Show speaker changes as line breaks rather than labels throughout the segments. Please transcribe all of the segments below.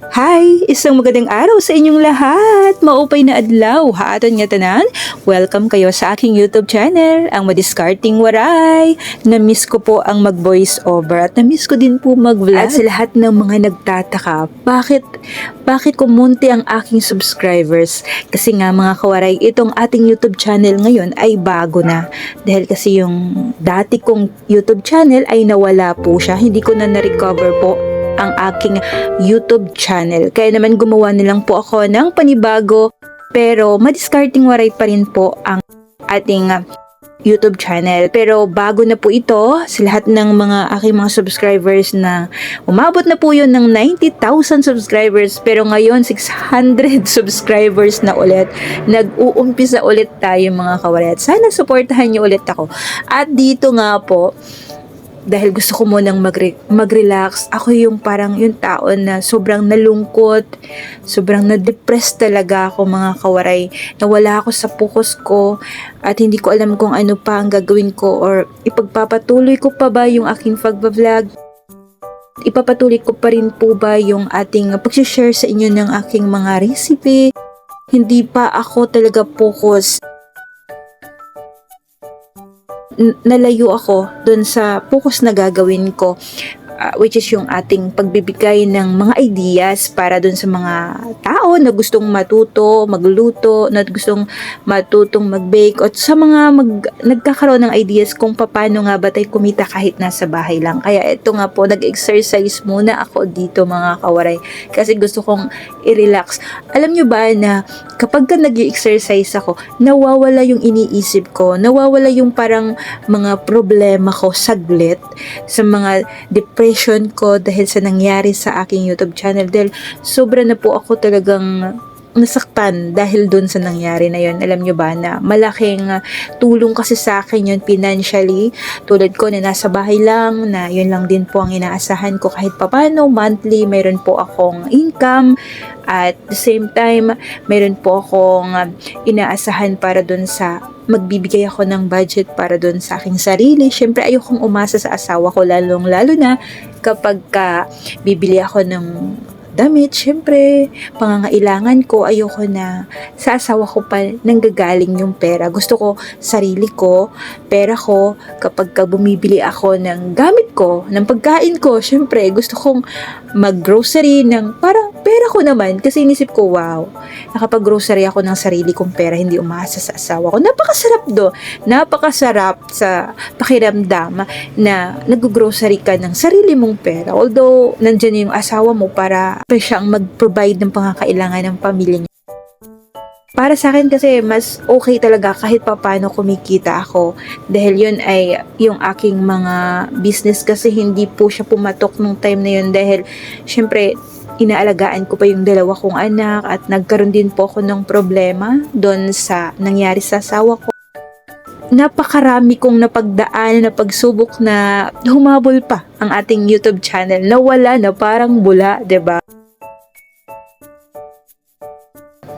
Hi! Isang magandang araw sa inyong lahat! Maupay na adlaw, haaton nga tanan. Welcome kayo sa aking YouTube channel, ang Madiskarting Waray. Na-miss ko po ang mag-voice over at na-miss ko din po mag-vlog. At sa lahat ng mga nagtataka, bakit kumunti ang aking subscribers? Kasi nga mga kawaray, itong ating YouTube channel ngayon ay bago na. Dahil kasi yung dati kong YouTube channel ay nawala po siya. Hindi ko na na-recover po ang aking YouTube channel. Kaya naman gumawa nilang po ako ng panibago, pero Madiskarting Waray pa rin po ang ating YouTube channel. Pero bago na po ito sa lahat ng mga aking mga subscribers na umabot na po yun ng 90,000 subscribers, pero ngayon 600 subscribers na ulit. Nag-uumpisa ulit tayo mga kawaray. Sana supportahan niyo ulit ako. At dito nga po, dahil gusto ko munang mag-relax. Ako yung parang yung tao na sobrang nalungkot, sobrang na-depress talaga ako mga kawaray. Nawala ako sa focus ko at hindi ko alam kung ano pa ang gagawin ko or ipagpapatuloy ko pa ba yung aking pag-vlog. Ipapatuloy ko pa rin po ba yung ating pag-share sa inyo ng aking mga recipe. Hindi pa ako talaga focus. Nalayo ako dun sa focus na gagawin ko, which is yung ating pagbibigay ng mga ideas para dun sa mga tao na gustong matuto, magluto, na gustong matutong mag-bake, o sa mga nagkakaroon ng ideas kung paano nga ba tayo kumita kahit nasa bahay lang. Kaya ito nga po, nag-exercise muna ako dito mga kawaray kasi gusto kong i-relax. Alam nyo ba na kapag ka nag-exercise ako, nawawala yung iniisip ko, nawawala yung parang mga problema ko saglit sa mga depression ko dahil sa nangyari sa aking YouTube channel. Dahil sobra na po ako talagang nasaktan dahil dun sa nangyari na yon. Alam nyo ba na malaking tulong kasi sa akin yun financially. Tulad ko na nasa bahay lang, na yun lang din po ang inaasahan ko kahit papano. Monthly, mayroon po akong income. At the same time, mayroon po akong inaasahan para dun sa magbibigay ako ng budget para dun sa aking sarili. Syempre, ayokong umasa sa asawa ko, lalong-lalo na kapag bibili ako ng damit, syempre, pangangailangan ko, ayoko na sa asawa ko pa nanggagaling yung pera. Gusto ko, sarili ko, pera ko, kapag bumibili ako ng gamit ko, ng pagkain ko, syempre, gusto kong mag-grocery ng parang pera ko naman. Kasi inisip ko, wow, nakapag-grocery ako ng sarili kong pera, hindi umasa sa asawa ko. Napakasarap napakasarap sa pakiramdam na nag-grocery ka ng sarili mong pera. Although, nandyan yung asawa mo para siyang mag-provide ng pangangailangan ng pamilya niya. Para sa akin kasi mas okay talaga kahit papaano kumikita ako dahil yun ay yung aking mga business kasi hindi po siya pumatok nung time na yun dahil syempre inaalagaan ko pa yung dalawa kong anak at nagkaroon din po ako ng problema doon sa nangyari sa asawa ko. Napakarami kong napagdaan na pagsubok na humabol pa ang ating YouTube channel. Nawala na parang bula, 'di ba?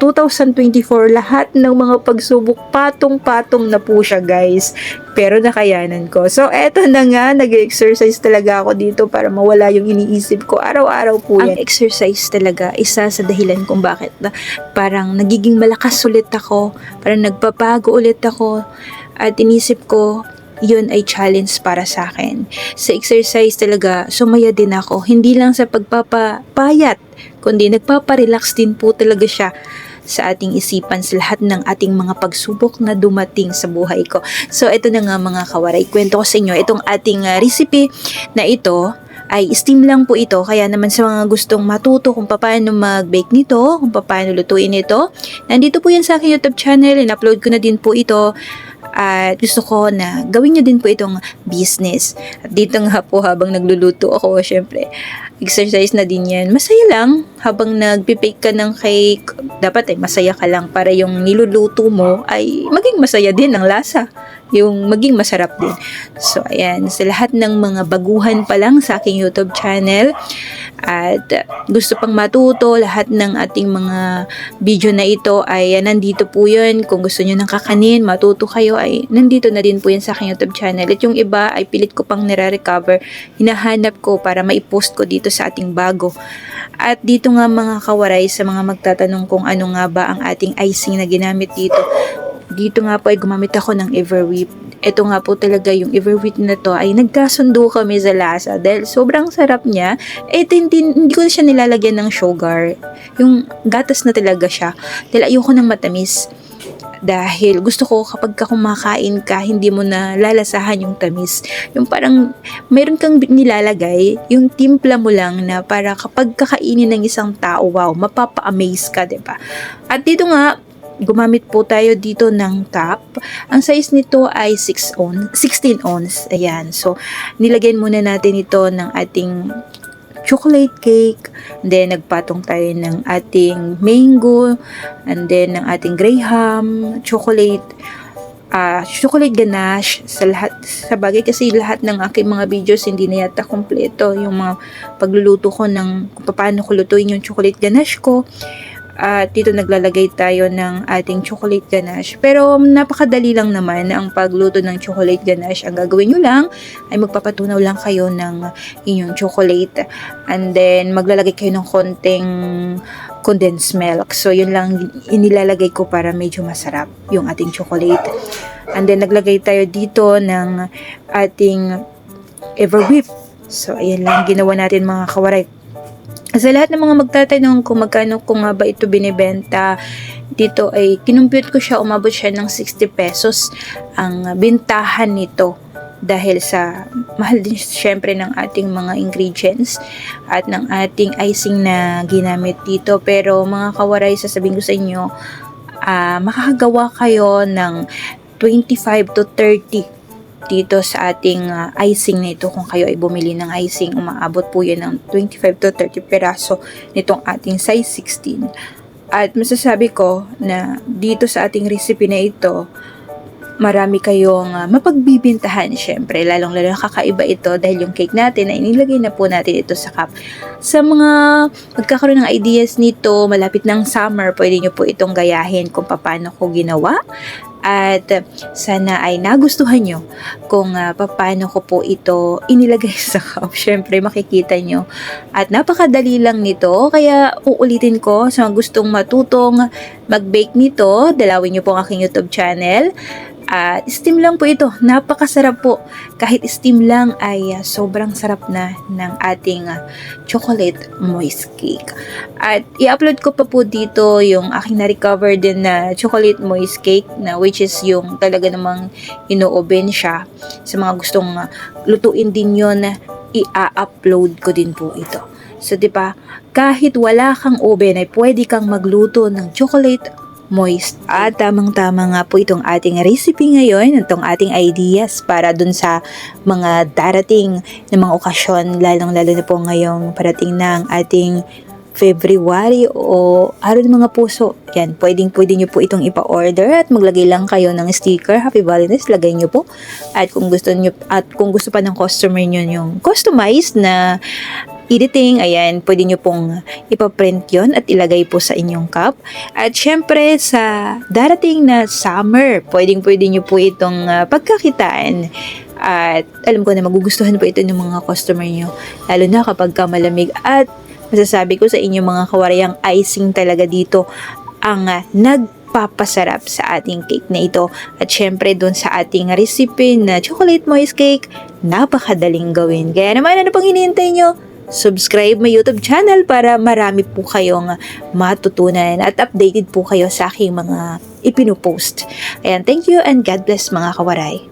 2024, lahat ng mga pagsubok, patong-patong na po siya guys. Pero nakayanan ko. So, eto na nga, nag-exercise talaga ako dito para mawala yung iniisip ko. Araw-araw po yan. Ang exercise talaga, isa sa dahilan kung bakit na parang nagiging malakas ulit ako. Parang nagpapago ulit ako. At inisip ko, yun ay challenge para sa akin. Sa exercise talaga, sumaya din ako. Hindi lang sa pagpapayat, kundi nagpaparelax din po talaga siya sa ating isipan sa lahat ng ating mga pagsubok na dumating sa buhay ko. So, ito na nga mga kawaray. Kwento ko sa inyo, itong ating recipe na ito ay steam lang po ito. Kaya naman sa mga gustong matuto kung paano mag-bake nito, kung paano lutuin ito, nandito po yan sa aking YouTube channel. In-upload ko na din po ito. At gusto ko na gawin nyo din po itong business. At dito nga po habang nagluluto ako, syempre, exercise na din yan. Masaya lang habang nagpipake ka ng cake. Dapat masaya ka lang para yung niluluto mo ay maging masaya din ang lasa. yung maging masarap din. So, ayan, sa lahat ng mga baguhan pa lang sa aking YouTube channel at gusto pang matuto, lahat ng ating mga video na ito ay nandito po yun. Kung gusto nyo ng kakanin, matuto kayo, ay nandito na din po yan sa aking YouTube channel. At yung iba ay pilit ko pang nire-recover, hinahanap ko para maipost ko dito sa ating bago. At dito nga mga kawaray, sa mga magtatanong kung ano nga ba ang ating icing na ginamit dito. Dito nga po ay gumamit ako ng Everwheat. Ito nga po talaga yung Everwheat na to ay nagkasundo kami sa lasa dahil sobrang sarap niya. Hindi ko na siya nilalagyan ng sugar. Yung gatas na talaga siya. Dahil ayoko ng matamis. Dahil gusto ko kapag kumakain ka, hindi mo na lalasahan yung tamis. Yung parang mayroon kang nilalagay, yung timpla mo lang na para kapag kakainin ng isang tao, wow, mapapa-amaze ka, diba? At dito nga, gumamit po tayo dito ng cup. Ang size nito ay 16 ounce. Ayan. So, nilagyan muna natin ito ng ating chocolate cake. And then, nagpatong tayo ng ating mango. And then, ng ating graham, chocolate ganache sa lahat. Sa bagay kasi lahat ng aking mga videos hindi na yata kompleto. Yung mga pagluluto ko ng kung paano ko lutuin yung chocolate ganache ko. At dito naglalagay tayo ng ating chocolate ganache. Pero napakadali lang naman ang pagluto ng chocolate ganache. Ang gagawin nyo lang ay magpapatunaw lang kayo ng inyong chocolate. And then maglalagay kayo ng konting condensed milk. So yun lang inilalagay ko para medyo masarap yung ating chocolate. And then naglagay tayo dito ng ating Everwheat. So ayan lang ginawa natin mga kawaray. Sa lahat ng mga magtatanong kung magkano ko nga ba ito binibenta, dito ay kinumpute ko siya, umabot siya ng 60 pesos ang bintahan nito. Dahil sa mahal din syempre ng ating mga ingredients at ng ating icing na ginamit dito. Pero mga kawaray, sasabihin ko sa inyo, makakagawa kayo ng 25 to 30 dito sa ating icing na ito. Kung kayo ay bumili ng icing, umaabot po yan ng 25 to 30 peraso nitong ating size 16. At masasabi ko na dito sa ating recipe na ito, marami kayong mapagbibintahan syempre, lalong-lalo kakaiba ito dahil yung cake natin ay inilagay na po natin ito sa cup. Sa mga magkakaroon ng ideas nito, malapit ng summer, pwede nyo po itong gayahin kung paano ko ginawa. At sana ay nagustuhan nyo kung paano ko po ito inilagay sa cup. Syempre makikita nyo. At napakadali lang nito. Kaya uulitin ko sa mga gustong matutong mag-bake nito, dalawin nyo po ang aking YouTube channel. At steam lang po ito. Napakasarap po. Kahit steam lang ay sobrang sarap na ng ating chocolate moist cake. At i-upload ko pa po dito yung aking na-recover din na chocolate moist cake na which is yung talaga namang ino-oven siya. Sa mga gustong lutuin din yun, i-upload ko din po ito. So, diba, kahit wala kang oven ay pwede kang magluto ng chocolate moist. At tamang-tama nga po itong ating recipe ngayon, itong ating ideas para dun sa mga darating na mga okasyon, lalong-lalo na po ngayong parating na ang ating February o araw ng mga puso. Yan, pwede nyo po itong ipa-order at maglagay lang kayo ng sticker, Happy Valentine's, lagay nyo po. At kung gusto pa ng customer nyo yung customized na editing, ayan, pwede nyo pong ipaprint yon at ilagay po sa inyong cup. At syempre, sa darating na summer, pwede nyo po itong pagkakitaan. At alam ko na magugustuhan po ito ng mga customer nyo, lalo na kapag malamig. At masasabi ko sa inyo mga kawarayang, icing talaga dito ang nagpapasarap sa ating cake na ito. At syempre, doon sa ating recipe na chocolate moist cake, napakadaling gawin. Kaya naman, ano pang hinihintay nyo? Subscribe my YouTube channel para marami po kayong matutunan at updated po kayo sa aking mga ipinupost. Ayan, thank you and God bless mga kawaray.